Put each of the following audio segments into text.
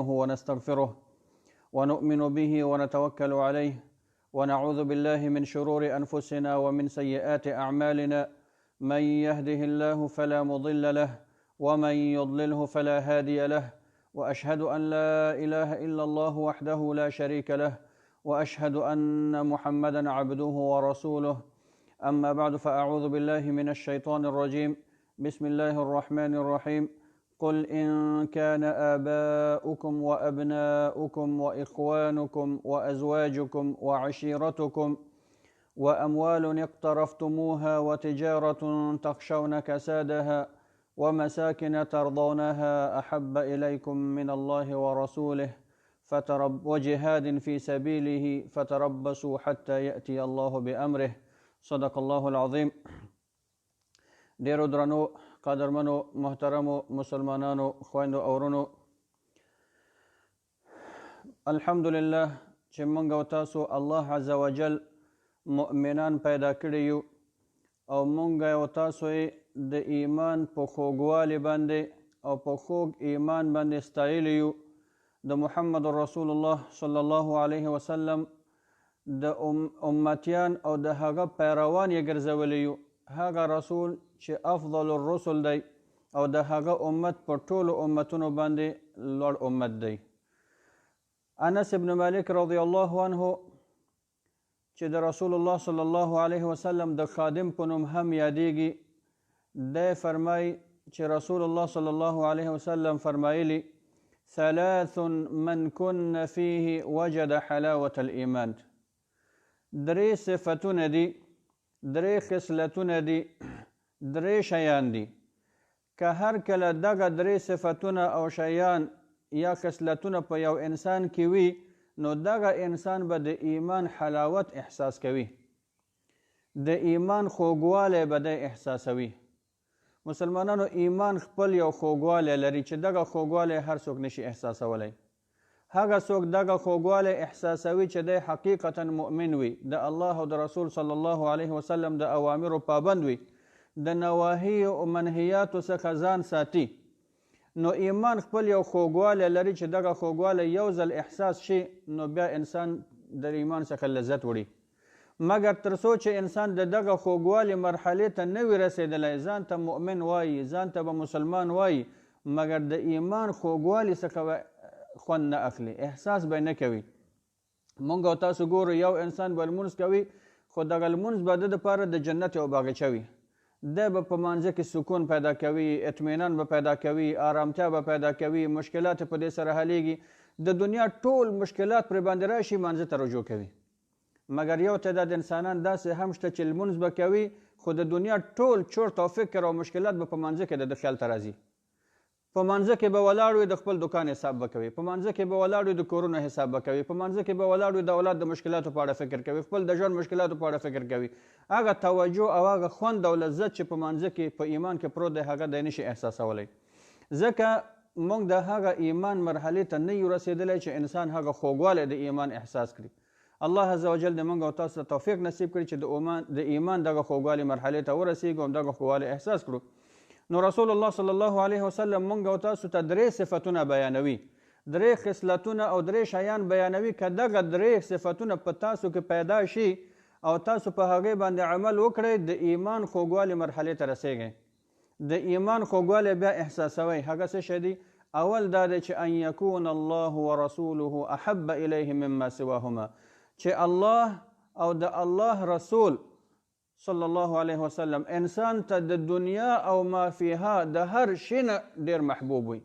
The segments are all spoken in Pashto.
نستعينه ونستغفره ونؤمن به ونتوكل عليه ونعوذ بالله من شرور أنفسنا ومن سيئات أعمالنا من يهده الله فلا مضل له ومن يضلله فلا هادي له وأشهد أن لا إله إلا الله وحده لا شريك له وأشهد أن محمدا عبده ورسوله أما بعد فأعوذ بالله من الشيطان الرجيم بسم الله الرحمن الرحيم قل إن كان آباؤكم وأبناؤكم وإخوانكم وأزواجكم وعشيرتكم وأموال اقترفتموها وتجارة تخشون كسادها ومساكن ترضونها أحب إليكم من الله ورسوله وجهاد في سبيله فتربصوا حتى يأتي الله بأمره صدق الله العظيم. ډیرو درنو قدرمنو محترمو مسلمانانو خویندو او ورونو، الحمدلله چې موږ او تاسو الله عز وجل مؤمنان پیدا کړي یو او موږ او تاسو د ایمان په خوږوالي باندې او په خوږ ایمان باندې ستایلی یو. د محمد رسول الله صلی الله علیه وسلم د امتیان او د هغه پیروان یې ګرځولی یو. هغه رسول چې افضل الرسل دی او د هغه امت په ټولو امتونو باندې لوړ امت دی. انس ابن مالک رضی الله عنه چې د رسول الله صلی الله علیه وسلم د خادم په نوم هم یادیږي، دی فرمای چې رسول الله صلی الله علیه وسلم فرمایلی ثلاث من كن فيه وجد حلاوة الإيمان. درې صفتونه دي، درې خصلتونه دي، درې شیان دي. که هر کله دغه درې صفتونه او شیان یا خصلتونه په یو انسان کې وي نو دغه انسان به د ایمان حلاوت احساس کوي، د ایمان خوږوالی به دی احساسوي. مسلمانانو ایمان خپل یو خوږوالی لري چې دغه خوږوالی هر څوک نشي احساسولی. هغه څوک دغه خوږوالی احساسوي چې دی حقیقتا مؤمن وي، د الله او د رسول صلی الله علیه وسلم د اوامرو پابند وي، د نواهی او منهیاتو څخه ځان ساتي. نو ایمان خپل یو خوږوالی لري چې دغه خوږوالی یو ځل احساس شي نو بیا انسان د ایمان څخه لذت وړي. مګر تر څو چې انسان د دغه خوږوالي مرحلې ته نه وي رسېدلی، ځان ته مؤمن وایي، ځان ته به مسلمان وایي، مګر د ایمان خوږوالي څخه خوند نه اخلي، احساس به نه کوي. مونږ او تاسو ګورو یو انسان به لمونځ کوي خو دغه لمونځ به د دپاره د جنت یو باغچه وي. دی به په مانځه کې سکون پیدا کوي، اطمینان به پیدا کوي، آرامتیا به پیدا کوي، مشکلات په دې سره حلیږي. د دنیا ټول مشکلات پرې باندې راشي مانځه ته رجوع کوي. مګر یو تعداد انسانان داسې هم شته چې لمونځ به کوي خو د دنیا ټول چورت او فکر او مشکلات به په مانځه کې د خیال ته راځي. په مانځه کې به ولاړ وي د خپل دکان حساب به کوي، په مانځه کې به ولاړ وي د کورونو حساب به کوي، په مانځه کې به ولاړ وي د اولاد د مشکلاتو په اړه فکر کوي، خپل د ژوند مشکلاتو په اړه فکر کوي. هغه توجه او هغه خوند او لذت چې په مانځه کې په ایمان کې پروت دی هغه دی نشي احساسولی. ځکه موږ د هغه ایمان مرحلې ته نه یو رسېدلی چې انسان هغه خوږوالی د ایمان احساس کړي. الله عز وجل د موږ او تاسو ته توفیق نصیب کړي چې د ایمان دغه خوږوالي مرحلې ته ورسېږو او دغه خوږوالی احساس کړو. نو رسول الله صلی الله علیه وسلم موږ او تاسو ته درې صفتونه بیانوي، درې خصلتونه او درې شیان بیانوي. که دغه درې صفتونه په تاسو کې پیدا شي او تاسو په هغې باندې عمل وکړئ د ایمان خوږوالي مرحلې ته رسېږئ، د ایمان خوږوالی بیا احساسوئ. هغه څه شی دی؟ اول دا دی چې ان یکون الله ورسوله احب الیه مما سواهما، چې الله او د الله رسول صلی الله علیه وسلم انسان ته د دنیا او ما فیها د هر شي نه ډېر محبوب وي.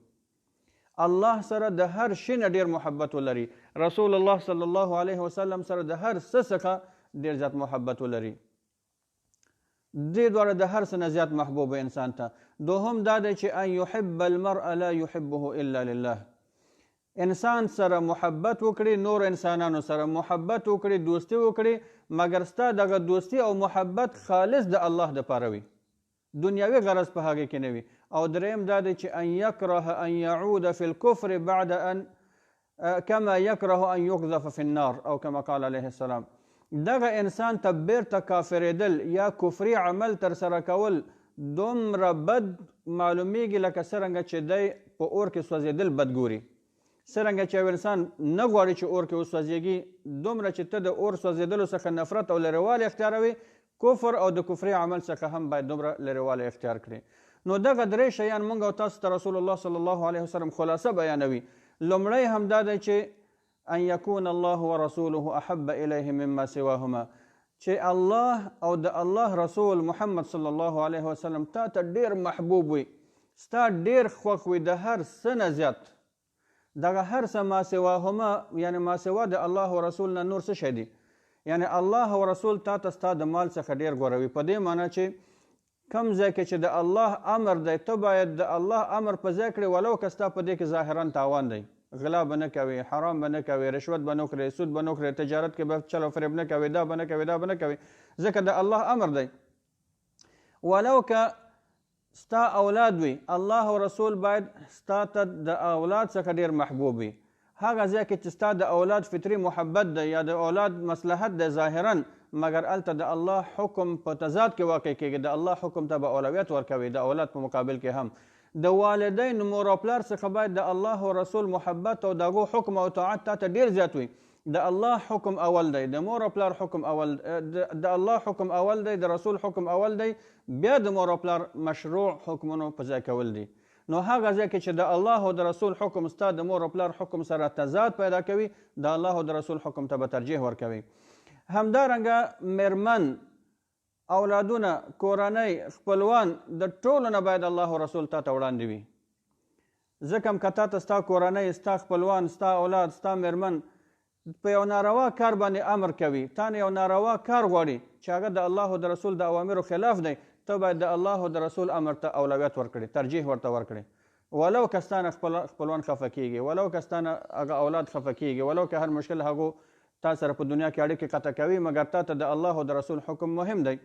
الله سره د هر شي نه ډېر محبت ولري، رسول الله صلی الله علیه وسلم سره د هر څه څخه ډېر زیات محبت ولري. دې دواړه د هر څه نه زیات محبوب انسان ته. دوهم دا دی چې ان یحب المرء لا یحبه الا لله، انسان سره محبت وکړي، نور انسانانو سره محبت وکړي، دوستی وکړي، مګر ستا دغه دوستی او محبت خالص د الله دپاره وي، دنیاوي غرض په هغې کې نه وي. او دریم دا دی چې ان یکره ان یعود فی الکفر بعد ان کما یکره ان یقذف فی النار او کما قال علیه السلام. دغه انسان ته بیرته کافرېدل یا کفري عمل ترسره کول دومره بد معلومیږي لکه څرنګه چې دی په اور کې سوځېدل بد ګوري. څرنګه چې یو انسان نه غواړي چې اور کې وسوځېږي دومره چې ته د اور سوځېدلو څخه نفرت او لرېوالی اختیاروي کفر او د کفري عمل څخه هم باید دومره لرېوالی اختیار کړي. نو دغه درې شیان موږ او تاسو ته رسول الله صلی الله علیه وسلم خلاصه بیانوي. لومړی همدا دی چې ان یکون الله ورسوله احب الیه مما سواهما، چې الله او د الله رسول محمد صلی الله علیه وسلم تا ته ډېر محبوب وي، ستا ډېر خوښ وي د هر څه نه زیات. دغه هر څه ما سواهما یعنی ما سوا د الله و رسول نه نور څه شی دي، یعنی الله و رسول تا ته ستا د مال څخه ډېر غوروي. په دې معنی چې کم ځای کې چې د الله امر دی ته باید د الله امر په ځای کړې ولو که ستا په دې کې ظاهرا تاوان دی. غلا به نه کوې، حرام به نه کوې، رشوت به نه خورې، سود به نه خورې، تجارت کې به چل او فریب نه کوې، دا به نه کوې، دا به نه کوې، ځکه د الله امر دی. ولو که ستا اولاد وي، الله او رسول باید ستا ته د اولاد څخه ډېر محبوب وي. هغه ځای کې چې ستا د اولاد فطري محبت دی یا د اولاد مصلحت دی ظاهرا، مګر هلته د الله حکم په تضاد کې واقع کېږي. د الله حکم ته به اولویت ورکوي د اولاد په مقابل کې هم. د والدین مور او پلار څخه باید د الله او رسول محبت او د هغو حکم او طاعت تا ته ډېر زیات وي. د الله حکم اول دی، د مور او پلار حکم اول، د الله حکم اول دی، د رسول حکم اول دی، بیا د مور او پلار مشروع حکمونو په ځای کول دي. نو هغه ځای کې چې د الله او د رسول حکم ستا د مور او پلار حکم سره تضاد پیدا کوي، د الله او د رسول حکم ته به ترجیح ورکوي. همدارنګه میرمن، اولادونه، کورنۍ، خپلوان د ټولو نه باید الله او رسول تا ته وړاندې وي. ځکه هم که تا ته ستا کورنۍ، ستا خپلوان، ستا اولاد، ستا میرمن په یو ناروا کار باندې امر کوي، تا نه یو ناروا کار غواړي چې هغه د الله او د رسول د اوامرو خلاف دی، ته باید د الله او د رسول امر ته اولویت ورکړي، ترجیح ورته ورکړي. ولو که ستا نه خپلوان خفه کېږي، ولو که ستا نه هغه اولاد خفه کېږي، ولو که هر مشکل هغو تا سره په دنیا کې اړیکې قطع کوي، مګر تا ته د الله او د رسول حکم مهم دی.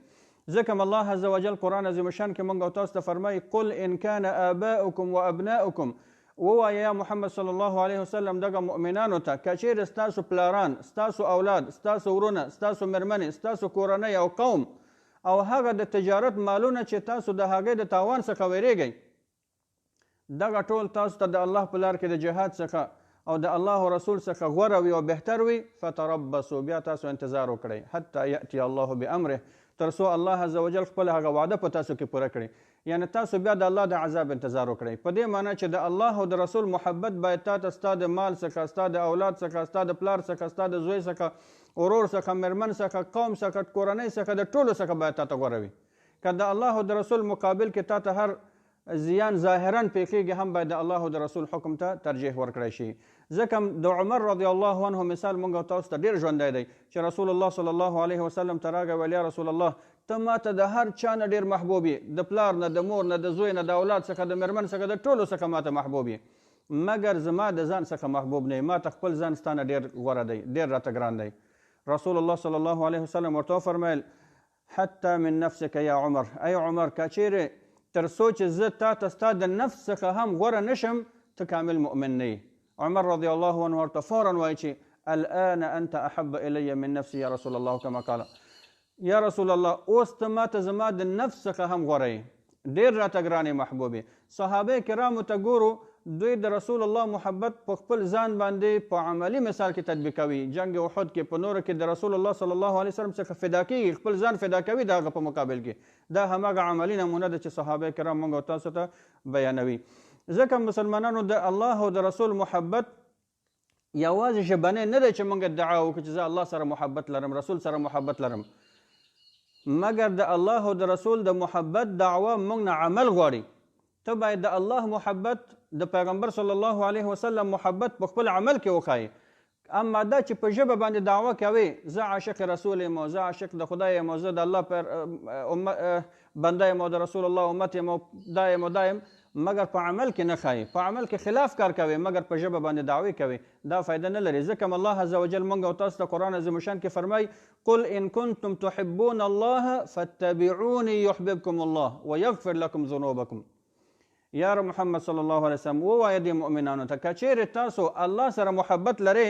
ځکه الله عز وجل قرآن عظیم الشان کې موږ او تاسو ته فرمایي قل ان کان آباؤکم و ابناؤکم، ووایه یا محمد صلی الله علیه وسلم دغه مؤمنانو ته که چیرې ستاسو پلاران، ستاسو اولاد، ستاسو ورونه، ستاسو میرمنې، ستاسو کورنۍ او قوم او هغه د تجارت مالونه چې تاسو د هغې د تاوان څخه ویریږئ، دغه ټول تاسو ته د الله په لار کې د جهاد څخه او د الله و رسول څخه غوره وي او بهتر وي، فتربصوا، بیا تاسو انتظار وکړئ حتی یأتی الله بامره، تر څو الله عز وجل خپل هغه وعده په تاسو کې پوره کړي. یعنی تاسو بیا د الله د عذاب انتظار وکړئ. په دې معنی چې د الله او د رسول محبت باید تا ته ستا د مال څخه، ستا د اولاد څخه، ستا د پلار څخه، ستا د زوی څخه، ورور څخه، میرمن څخه، قوم څخه، کورنۍ څخه، د ټولو څخه باید تا ته غوره وي. که د الله او د رسول مقابل کې تا ته هر زیان ظاهرا پیښیږي هم باید د الله او د رسول حکم ته ترجیح ورکړی شي. ځکه د عمر رضی الله عنه مثال موږ او تاسو ته ډېر ژوندی دی چې رسول الله صلی الله علیه وسلم ته راغی ویل یا رسول الله ته ما ته د هر چا نه ډېر محبوب یې، د پلار نه، د مور نه، د زوی نه، د اولاد څخه، د میرمن څخه، د ټولو څخه ما ته محبوب یې، مګر زما د ځان څخه محبوب نه یې، ما ته خپل ځان ستا نه ډېر غوره دی، ډېر راته ګران دی. رسول الله صلی الله علیه وسلم ورته وفرمیل حتی من نفسک یا عمر، ای عمر که چیرې تر څو چې زه تا ته ستا د نفس څخه هم غوره نشم ته کامل مؤمن نه یې. عمر رضی الله عنه ورته فورا وایي چې الآن انت احب الی من نفسی یا رسول الله کما قال، یا رسول الله اوس ته ما ته زما د نفس څخه هم غوره یې، ډېر راته ګران یې، محبوب یې. صحابه کرامو ته ګورو دوی د رسول الله محبت په خپل ځان باندې په عملی مثال کې تطبیقوي. جنگ احد کې په نورو کې د رسول الله صلی الله علیه وسلم څخه فدا کېږي، خپل ځان فدا کوي د هغه په مقابل کې. دا هماغه عملی نمونه ده چې صحابه کرام موږ او تاسو ته بیانوي. ځکه مسلمانانو د الله او د رسول محبت یوازې ژبنی نه دی چې موږ ادعا وکړو چې زه الله سره محبت لرم، رسول سره محبت لرم، مګر د الله او د رسول د محبت دعوه موږ نه عمل غواړي. ته باید د الله محبت، د پیغمبر صلی الله علیه وسلم محبت په خپل عمل کې وښایي. اما دا چې په ژبه باندې دعوه کوي زه عاشق رسول یم، زه عاشق د خدای یم، زه د الله بنده یم او د رسول الله امت یم، دا یم او دا یم، مګر په عمل کې نه ښایي، په عمل کې خلاف کار کوي، مګر په ژبه باندې دعوی کوي، دا فایده نه لري. ځکه الله عز وجل موږ او تاسو ته قرآن عظیم الشان کې فرمایي قل ان کنتم تحبون الله فاتبعوني یحببکم الله ویغفر لکم ذنوبکم. یا محمد صلی الله علیه وسلم ووایه دې مؤمنانو ته که چیرې تاسو الله سره محبت لرئ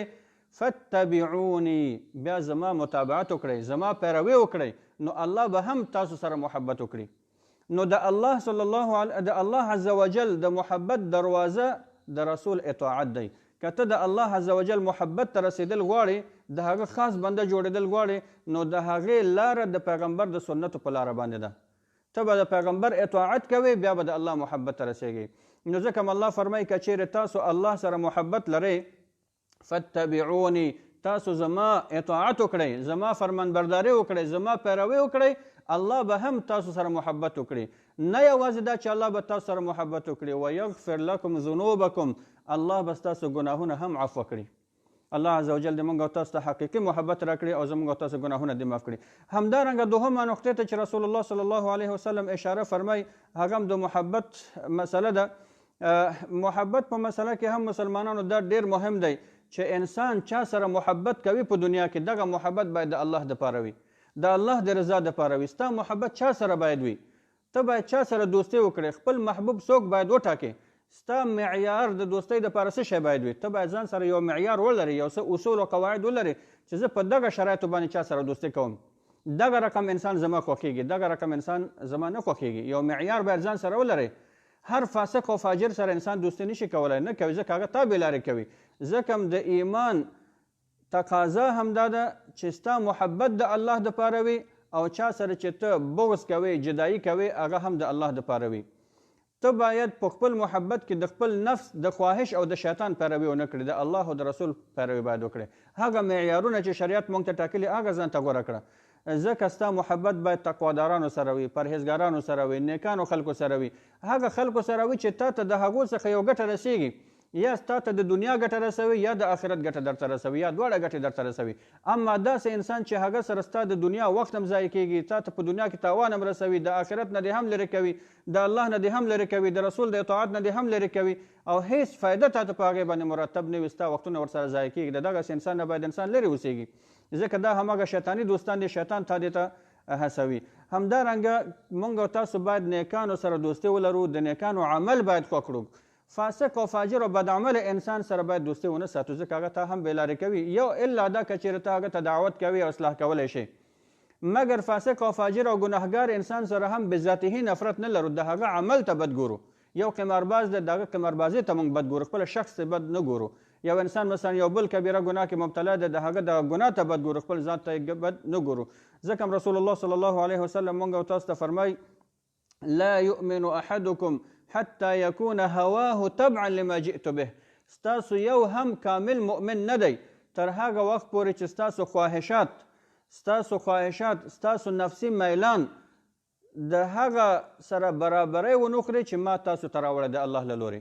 فاتبعوني، بیا زما متابعت وکړئ، زما پیروي وکړئ، نو الله به هم تاسو سره محبت وکړي. نو د الله صلی الله علیه د الله عز وجل د محبت دروازه د رسول اطاعت دی. که ته د الله عز وجل محبت ته رسېدل غواړې د هغه خاص بنده جوړېدل غواړې نو د هغې لاره د پیغمبر د سنتو په لاره باندې ده. ته به د پیغمبر اطاعت کوې بیا به د الله محبت ته رسېږي. نو ځکه الله فرمایي که چیرې تاسو الله سره محبت لرئ فاتبعوني، تاسو زما اطاعت وکړئ، زما فرمانبرداري وکړئ، زما پیروي وکړئ، الله به هم تاسو سره محبت وکړي. نه یوازې دا چې الله به تاسو سره محبت وکړي ویغفر لکم ذنوبکم، الله به ستاسو ګناهونه هم عفو کړي. الله عز وجل دې موږ او تاسو ته حقیقي محبت راکړي او زموږ او تاسو ګناهونه دې معاف کړي. همدارنګه دوهمه نقطې ته چې رسول الله صلی الله علیه وسلم اشاره فرمایي هغه هم د محبت مسله ده. محبت په مسله کې هم مسلمانانو دا ډېر مهم دی چې انسان چا سره محبت کوي په دنیا کې دغه محبت باید د الله دپاره وي، د الله د رضا دپاره وي. ستا محبت چا سره باید وي؟ ته باید چا سره دوستي وکړې، خپل محبوب څوک باید وټاکې. ستا معیار د دوستۍ دپاره څه شی باید وي؟ ته باید ځان سره یو معیار ولرې، یو څه اصول او قواعد ولرې چې زه په دغه شرایطو باندې چا سره دوستي کوم، دغه رقم انسان زما خوښېږي، دغه رقم انسان زما نه خوښېږي. یو معیار باید ځان سره ولرې. هر فاسق او فاجر سره انسان دوستي نشي کولی، نه کوي، ځکه هغه تابع لارې کوي. ځکه هم د ایمان تقاضا همدا ده چې ستا محبت د الله دپاره وي او چا سره چې ته بغض کوې، جدایي کوې، هغه هم د الله دپاره وي. ته باید په خپل محبت کې د خپل نفس د خواهش او د شیطان پیروي ونه کړې، د الله او د رسول پیروي باید وکړې. هغه معیارونه چې شریعت موږ ته ټاکلي هغه ځان ته غوره کړه. ځکه ستا محبت باید تقوادارانو سره وي، پرهیزګارانو سره وي، نیکانو خلکو سره وي، هغه خلکو سره وي چې تا ته د هغو څخه یو ګټه رسیږي، یا ستا ته د دنیا ګټه رسوي یا د آخرت ګټه درته رسوي یا دواړه ګټې درته رسوي. اما داسې انسان چې هغه سره ستا د دنیا وخت هم ضایع کېږي، تا ته په دنیا کې تاوان هم رسوي، د آخرت نه دې هم لرې کوي، د الله نه دې هم لرې کوي، د رسول د اطاعت نه دې هم لرې کوي او هیڅ فایده تا ته په هغې باندې مرتب نه وي، ستا وختونه ورسره ضایع کېږي. د دغسې انسان نه باید انسان لرې اوسېږي، ځکه دا هماغه شیطاني دوستان دي، شیطان تا دې ته هڅوي. همدارنګه موږ او تاسو باید نیکانو سره دوستي ولرو، د نیکانو عمل باید خوښ کړو. فاسق او فاجر او بدعمل انسان سره باید دوستي ونه ساتو، ځکه هغه ته هم بېلارې کوي. یو الا دا که چېرې ته هغه ته دعوت کوي او اصلاح کولی شي، مګر فاسق او فاجر او ګناهګار انسان سره هم بذاته نفرت نه لرو، د هغه عمل ته بد ګورو. یو قمارباز دی، د هغه قماربازۍ ته موږ بد ګورو، خپل شخص ته بد نه ګورو. یو انسان مثلا یو بل کبیره ګناه کې مبتلا دی، د هغه د ګناه ته بد ګورو، خپل ذات ته بد نه ګورو. ځکه رسول الله صلی الله علیه وسلم موږ او تاسو ته فرمایي لا یؤمن احدکم حتی یکون هواه تبعا لما جئت به. ستاسو یو هم کامل مؤمن نه دی تر هغه وخت پورې چې ستاسو خواهشات ستاسو نفسي میلان د هغه سره برابرۍ ونه خوري چې ما تاسو ته راوړی د الله له لورې.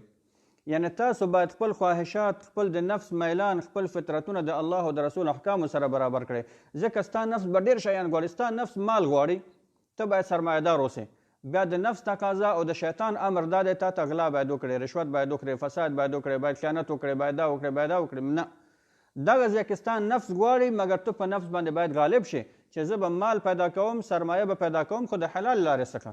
یعنې تاسو باید خپل خواهشات، خپل د نفس میلان، خپل فطرتونه د الله او د رسول احکامو سره برابر کړئ. ځکه ستا نفس به ډېر شیان غواړي، ستا نفس مال غواړي، ته باید سرمایهدار اوسې. بیا د نفس تقاضا او د شیطان امر دا دی تا ته غلا باید وکړې، رشوت باید وکړې، فساد باید وکړې، باید خیانت وکړې، باید دا وکړې، باید دا وکړې. نه، دغه ځای کې ستا نفس غواړي، مګر ته په نفس باندې باید غالب شي چې زه به مال پیدا کوم، سرمایه به پیدا کوم، خو د حلال لارې څخه.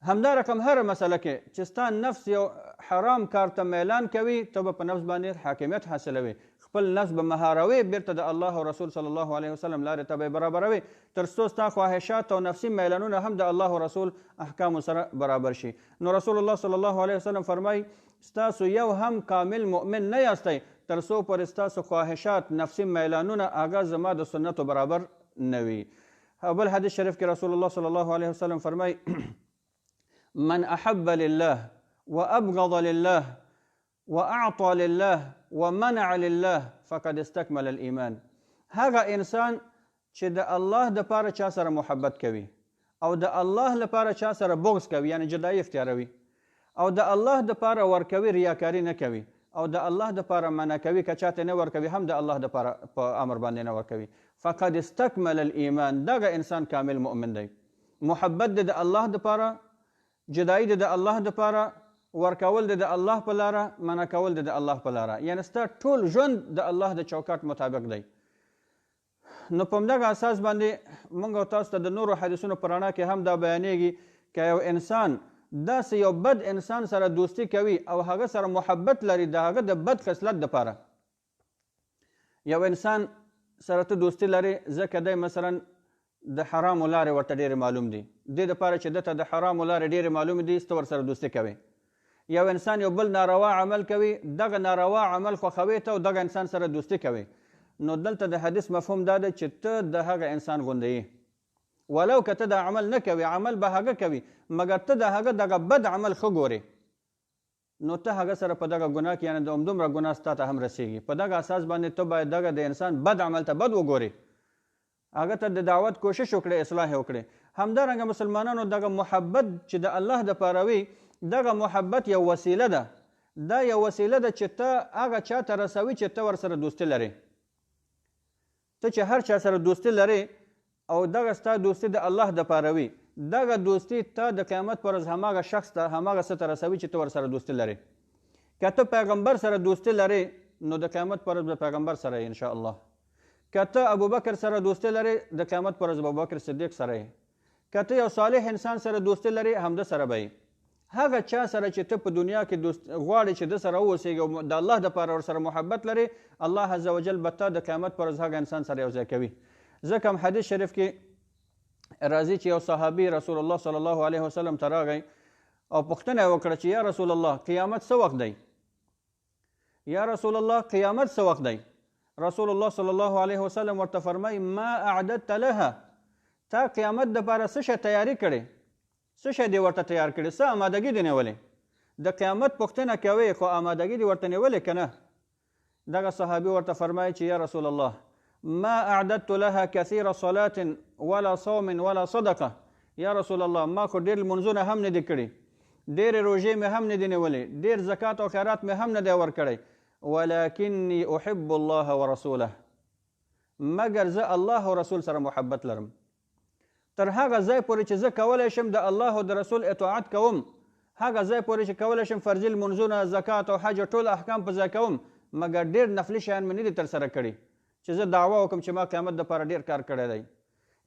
همدا رقم هر مسله کې چې ستا نفس یو حرام کار ته میلان کوي، ته به په نفس باندې حاکمیت حاصلوي، خپل نفس به مهاروي، بیرته د الله او رسول صلی الله علیه وسلم لارې ته به یې برابروي، تر څو ستا خواهشات او نفسي میلانونه هم د الله او رسول احکامو سره برابر شي. نو رسول الله صلی الله علیه وسلم فرمایي ستاسو یو هم کامل مؤمن نه یاستی تر څو پورې ستاسو خواهشات، نفسي میلانونه هغه زما د سنتو برابر نه وي. بل حدیث شریف کې رسول الله صلی الله علیه وسلم فرمایي من احب لله وابغض لله واعطى لله ومنع لله فقد استكمل الايمان. هغه انسان چې د الله دپاره چا سره محبت کوي او د الله لپاره چا سره بغض کوي، یعنی جدایي اختیاروي، او د الله دپاره ورکوي، ریاکاري نه کوي، او د الله دپاره منع کوي، که چاته نه ورکوي هم د الله دپاره په امر باندې نه ورکوي، فقد استكمل الايمان. دغه انسان کامل مؤمن دی. محبت د الله دپاره، جدایي د الله دپاره، ورکول د الله په لاره، منع کول د الله په لاره، یعنې ستا ټول ژوند د الله د چوکاټ مطابق دی. نو په همدغه اساس باندې موږ او تاسو ته د نورو حدیثونو په رڼا کې هم دا بیانیږي که یو انسان داسې یو بد انسان سره دوستي کوي او هغه سره محبت لري د هغه د بد خصلت دپاره. یو انسان سره ته دوستي لري ځکه دی مثلا د حرامو لارې ورته ډېرې معلوم دي، دې دپاره چې ده ته د حرامو لارې ډېرې معلومې دي، ته ورسره دوستي کوي. یو انسان یو بل ناروا عمل کوي، دغه ناروا عمل خوښوي ته او دغه انسان سره دوستي کوي. نو دلته د حدیث مفهوم دا دی چې ته د هغه انسان غوندې یې، ولو که ته دا عمل نه کوي، عمل به هغه کوي، مګر ته د هغه دغه بد عمل ښه ګورې، نو ته هغه سره په دغه ګناه کې یعنې د همدومره ګناه ستا ته هم رسېږي. په دغه اساس باندې ته باید دغه د انسان بد عمل ته بد وګورې، هغه ته د دعوت کوشش وکړې، اصلاح یې وکړې. همدارنګه مسلمانانو دغه محبت چې د الله دپاره وي، دغه محبت یو وسیله ده. دا یو وسیله ده چې ته هغه چا ته رسوي چې ته ورسره دوستي لرې. ته چې هر چا سره دوستي لرې او دغه ستا دوستي د الله دپاره وي، دغه دوستي ته د قیامت پر ورځ هماغه شخص ته هماغه څه ته رسوي چې ته ورسره دوستي لرې. که ته پیغمبر سره دوستي لرې نو د قیامت پر ورځ به پیغمبر سره یې انشاءالله. که ته ابوبکر سره دوستي لرې د قیامت پر ورځ به ابوبکر صدیق سره یې. که ته یو صالح انسان سره دوستي لرې همده سره به یې. هغه چا سره چې ته په دنیا کې غواړې چې د سره واوسېږي او د الله دپاره ورسره محبت لرې، الله عز وجل به ته د قیامت پر ورځ هغه انسان سره یو ځای کوي. ځکه هم حدیث شریف کې راځي چې یو صحابي رسول الله صلی الله علیه وسلم ته راغی او پوښتنه یې وکړه چې یا رسول الله قیامت څه وخت دی؟ یا رسول الله قیامت څه وخت دی؟ رسول الله صلی الله علیه وسلم ورته فرمایي ما اعددت لها، تا قیامت دپاره څه شی تیاري کړې؟ څه شی دې ورته تیار کړې؟ څه آمادګي دې نیولې؟ د قیامت پوښتنه کوې خو آمادګي دې ورته نیولې که نه؟ دغه صحابي ورته فرمایي چې یا رسول الله ما اعددت لها كثير صلاة ولا صوم ولا صدقه. یا رسول الله ما خو ډېر لمونځونه هم نه دي کړي، ډېرې روژې مې هم نه دي نیولې، ډېر زکات او خیرات مې هم نه دی ورکړی، ولکني احب الله ورسوله، مګر زه الله او رسول سره محبت لرم. تر هغه ځای پورې چې زه کولی شم د الله او د رسول اطاعت کوم، هغه ځای پورې چې کولی شم فرضي لمونځونه، زکات او حج ټول احکام په ځای کوم، مګر ډېر نفلي شیان مې نه دي ترسره کړي چې زه دعوه وکړم چې ما قیامت دپاره ډېر کار کړی دی.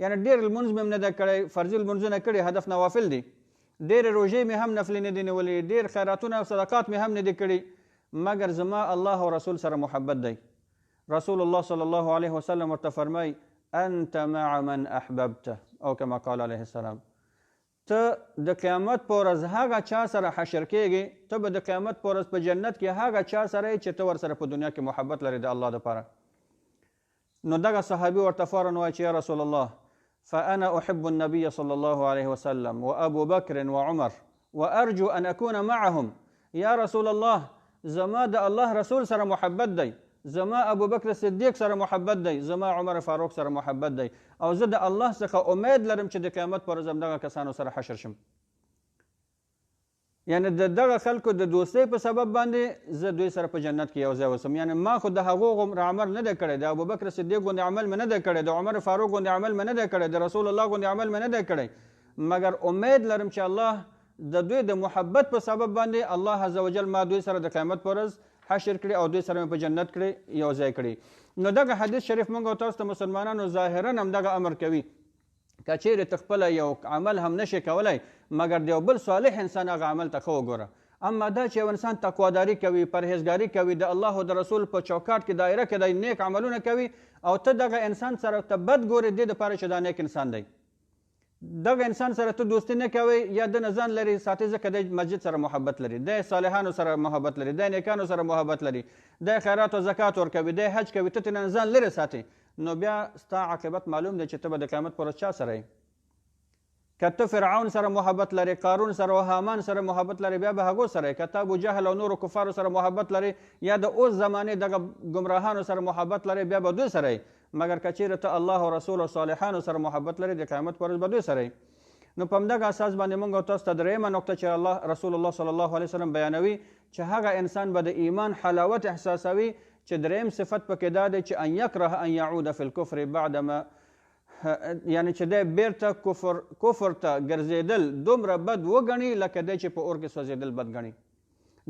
یعنې ډېر لمونځ مې هم نه دی کړی، فرضي لمونځونه کړي، هدف نوافل دي، ډېرې روژې مې هم نفلي نه دي نیولې، ډېر خیراتونه او صدقات مې هم نه دي کړي، مګر زما الله او رسول سره محبت دی. رسول الله صلی الله علیه وسلم ورته فرمایي انت مع من احببته او کما قال علیه السلام، ته د قیامت په ورځ هغه چا سره حشر کېږي، ته به د قیامت په ورځ په جنت کې هغه چا سره چې ته ورسره په دنیا کې محبت لرې د الله دپاره. نو دغه صحابي ورته فورا وایي چې یا رسول الله فأنا أحب النبي صلى الله عليه وسلم وأبو بكر وعمر وأرجو أن أكون معهم. یا رسول الله زما د الله رسول سره محبت دی، زما ابو بکر صدیق سره محبت دی، زما عمر فاروق سره محبت دی، او زه د الله څخه امید لرم چې د قیامت پر ورځ همدغه کسانو سره حشر شم. یعنې د دغه خلکو د دوستۍ په سبب باندې زه دوی سره په جنت کې یو ځای اوسم. یعنې ما خو د هغو غوندې عمل نه دی کړی، د ابوبکر صدیق غوندې عمل مې نه دی کړی، د عمر فاروق غوندې عمل مې نه دی کړی، د رسول الله غوندې عمل مې نه دی کړی، مګر امید لرم چې الله د دوی د محبت په سبب باندې الله عز وجل ما دوی سره د قیامت پر ورځ حشر کړي او دوی سره مې په جنت کړي یو ځای کړي. نو دغه حدیث شریف موږ او تاسو ته مسلمانانو ظاهرا همدغه امر کوي. که چیرې ته خپله یو عمل هم نشي کولی مګر د یو بل صالح انسان هغه عمل ته ښه وګوره. اما دا چې یو انسان تقواداري کوي، پرهیزګاري کوي، د الله او د رسول په چوکاټ کې دایره کې دی، نیک عملونه کوي، او ته دغه انسان سره ته بد ګورې دې دپاره چې دا نیک انسان دی، دغه انسان سره ته دوستي نه کوي یا د نه ځان لرې ساتي، ځکه دی مسجد سره محبت لري، دی صالحانو سره محبت لري، دی نیکانو سره محبت لري، دی خیرات او زکات ورکوي، دی حج کوي، ته ترې نه ځان لرې ساتي، نو بیا ستا عاقبت معلوم دی چې ته به د قیامت پر ورځ چا سره یې. که ته فرعون سره محبت لري، قارون سره او حامان سره محبت لري، بیا به هغو سره یې. که ته ابوجهل او نورو کفارو سره محبت لري یا د اوس زمانې دغه ګمراهانو سره محبت لري، بیا به دوی سره یې. مګر که چیرې ته الله او رسول او صالحانو سره محبت لري، د قیامت پر ورځ به دوی سره یې. نو په همدغه اساس باندې موږ او تاسو ته درېیمه نقطه چې الله رسول الله صلی الله علیه وسلم بیانوي چې هغه انسان به د ایمان حلاوت احساسوي چې درېیم صفت پکې دا دی چې ان یکره ان یعود فی الکفر بعدما، یعنی چې دی بیرته کفر ته ګرځېدل دومره بد وګڼي لکه دی چې په اور کې سوځېدل بد ګڼي.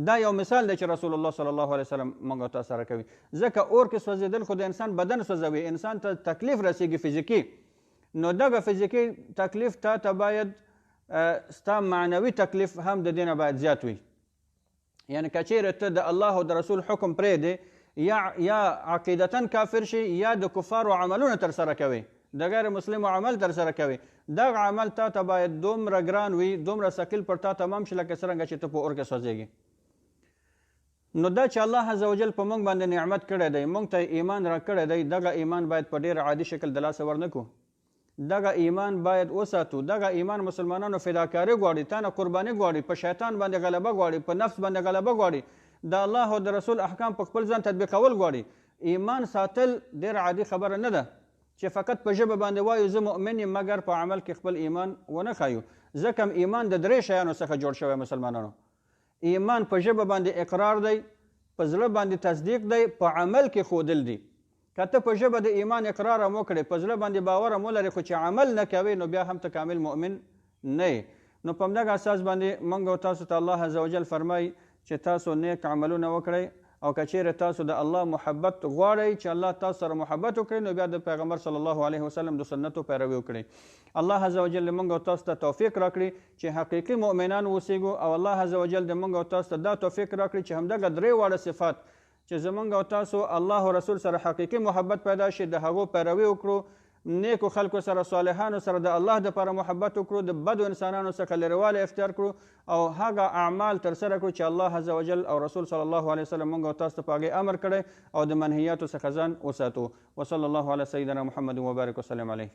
دا یو مثال دی چې رسول الله صلی الله علیه وسلم موږ او تاسو سره کوي. ځکه اور کې سوځېدل خو د انسان بدن سوځوي، انسان ته تکلیف رسېږي فزیکي، نو دغه فزیکي تکلیف ته باید ستا معنوي تکلیف هم د دې نه باید زیات وي. یعنی که چیرې ته د الله او د رسول حکم پرېږدې یا عقیدتاً کافر شي یا د کفارو عملونه ترسره کوي، د غیر مسلمو عمل ترسره کوي، دغه عمل تا ته باید دومره ګران وي، دومره ثقیل پر تا تمام شي لکه څرنګه چې ته په اور کې سوځېږي. نو دا چې الله عز وجل په موږ باندې نعمت کړی دی، موږ ته ایمان را کړی دی، دغه ایمان باید په ډېر عادي شکل د لاسه ورنکړو. دغه ایمان باید وساتو. دغه ایمان مسلمانانو فداکاري غواړي، تا نه قرباني غواړي، په شیطان باندې غلبه غواړي، په نفس باندې غلبه غواړي، د الله او د رسول احکام په خپل ځان تطبیقول غواړي. ایمان ساتل ډېر عادي خبره نه ده چې فقط په ژبه باندې وایو زه مؤمن یم، مګر په عمل کې خپل ایمان ونه ښایو. ځکه ایمان د درې شیانو څخه جوړ شوی مسلمانانو. ایمان په ژبه باندې اقرار دی، په زړه باندې تصدیق دی، په عمل کې ښودل دي. که ته په ژبه د ایمان اقرار هم وکړې، په زړه باندې باور هم ولرې، خو چې عمل نه کوې، نو بیا هم ته کامل مؤمن نه یې. نو په همدغه اساس باندې موږ او تاسو ته الله عز وجل فرمایي چې تاسو نیک عملونه وکړئ، او که چیرې تاسو د الله محبت غواړئ چې الله تاسو سره محبت وکړي، نو بیا د پیغمبر صلی الله علیه وسلم د سنتو پیروي وکړئ. الله عز وجل موږ او تاسو ته توفیق راکړي چې حقیقي مؤمنان اوسیږو، او الله عز وجل د موږ او تاسو ته دا توفیق راکړي چې همدغه درې واړه صفات چې زموږ او تاسو الله او رسول سره حقیقي محبت پیدا شي، د هغو پیروي وکړو، نیکو خلکو سره، صالحانو سره د الله دپاره محبت وکړو، د بدو انسانانو څخه لرېوالی اختیار کړو، او هغه اعمال ترسره کړو چې الله عز وجل او رسول صلی الله علیه وسلم موږ او تاسو ته په هغې امر کړی، او د منهیاتو څخه ځان وساتو. وصلی الله علی سیدنا محمد وبارک وسلم علیه.